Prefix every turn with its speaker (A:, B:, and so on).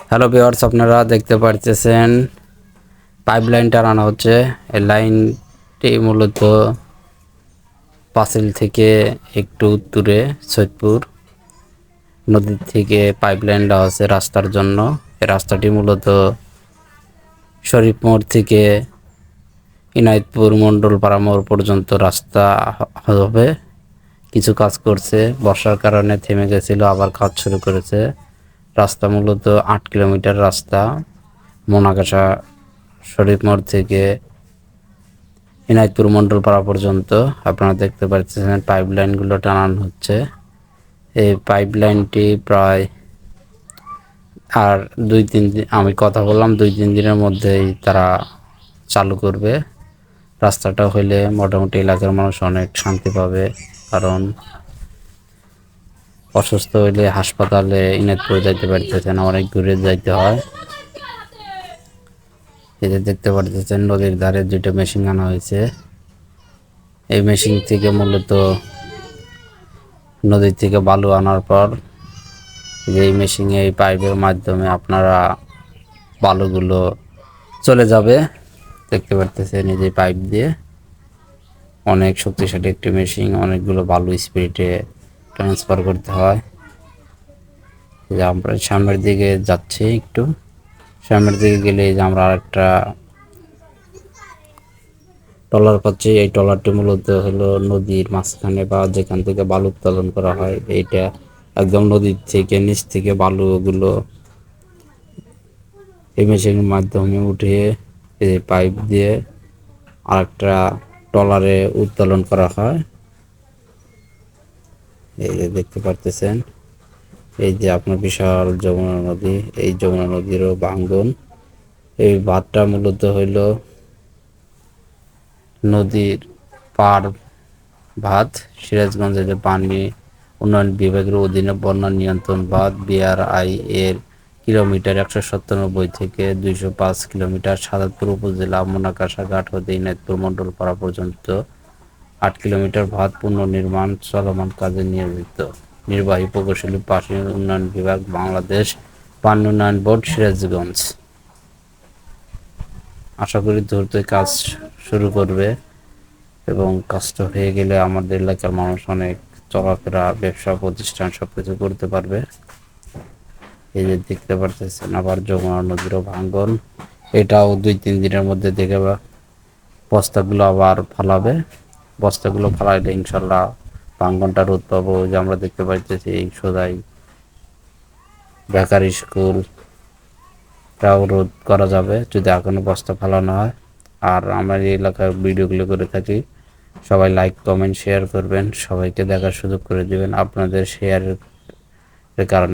A: Hello viewers, আপনারা দেখতে পারতেছেন পাইপলাইন টানানো হচ্ছে। এই লাইনটি মূলত পাঁচিল থেকে একটু উত্তরে সৈয়দপুর নদীর থেকে পাইপলাইন দেওয়া হচ্ছে রাস্তার জন্য। এই রাস্তাটি মূলত শরীফ মোড় থেকে ইনায়েতপুর মণ্ডলপাড়া মোড় পর্যন্ত রাস্তা হবে। কিছু কাজ করছে, বর্ষার কারণে থেমে গেছিল, আবার কাজ শুরু করেছে। রাস্তা মূলত 8 কিলোমিটার রাস্তা, মোনাকাশা শরীফ মোড় থেকে ইনায়েতপুর মণ্ডলপাড়া পর্যন্ত। আপনারা দেখতে পাচ্ছেন পাইপলাইনগুলো টানানো হচ্ছে। এই পাইপলাইনটি প্রায় আর 2-3 দিন, আমি কথা বললাম 2-3 দিনের মধ্যেই তারা চালু করবে। রাস্তাটা হইলে মোটামুটি এলাকার মানুষ অনেক শান্তি পাবে, কারণ অসুস্থ হইলে হাসপাতালে ইনায়েতপুরে যাইতে পারতেছে না, অনেক দূরে যাইতে হয়। এই যে দেখতে পারতেছেন নদীর ধারে 2টা মেশিন আনা হয়েছে। এই মেশিন থেকে মূলত নদীর থেকে বালু আনার পর এই মেশিনে এই পাইপের মাধ্যমে আপনারা বালুগুলো চলে যাবে। দেখতে পারতেছেন এই যে পাইপ দিয়ে, অনেক শক্তিশালী একটি মেশিন, অনেকগুলো বালু স্পিডে ট্রান্সফার করতে হয়। যে আমরা সামনের দিকে যাচ্ছি, একটু সামনের দিকে গেলে যে আমরা আরেকটা ট্রলার পাচ্ছি। এই ট্রলারটি মূলত হলো নদীর মাঝখানে বা যেখান থেকে বালু উত্তোলন করা হয়, এইটা একদম নদীর থেকে নিচ থেকে বালুগুলো এই মেশিনের মাধ্যমে উঠিয়ে এই পাইপ দিয়ে আরেকটা ট্রলারে উত্তোলন করা হয়। এই যে দেখতে পারতেছেন, এই যে আপনার বিশাল যমুনা নদী, এই যমুনা নদীরও ভাঙ্গন। এই বাঁধটা মূলত হইল নদীর পার বাঁধ। সিরাজগঞ্জের যে পানি উন্নয়ন বিভাগের অধীনে বন্যা নিয়ন্ত্রণ বাঁধ BRI এর কিলোমিটার 197 থেকে 205 কিলোমিটার, সাদাতপুর উপজেলা মোনাকাশা ঘাট হতে ইনায়েতপুর মণ্ডলপাড়া পর্যন্ত 8 কিলোমিটার বাঁধ পুনর্নির্মাণ চলমান কাজে নিয়োজিত। নির্বাহী প্রকৌশলী পানি উন্নয়ন বিভাগ, বাংলাদেশ পানি উন্নয়ন বোর্ড, সিরাজগঞ্জ। আশা করি দ্রুতই কাজ শুরু করবে এবং কাজটা হয়ে গেলে আমাদের এলাকার মানুষ অনেক চলাফেরা, ব্যবসা প্রতিষ্ঠান সবকিছু করতে পারবে। এই যে দেখতে পারতেছেন আবার যমুনা নদীরও ভাঙ্গন। এটাও 2-3 দিনের মধ্যে দেখে বস্তাগুলো আবার ফালাবে। বস্তাগুলো ফালাইলে ইনশাল্লাহ ভাঙ্গনটা রোধ পাবো। যে আমরা দেখতে পাইতেছি এই সোজাই বেকারি স্কুলটাও রোধ করা যাবে যদি এখনো বস্তা ফালানো হয়। আর আমার এই এলাকার ভিডিওগুলো করে থাকি, সবাই লাইক কমেন্ট শেয়ার করবেন, সবাইকে দেখার সুযোগ করে দিবেন। আপনাদের শেয়ারের কারণে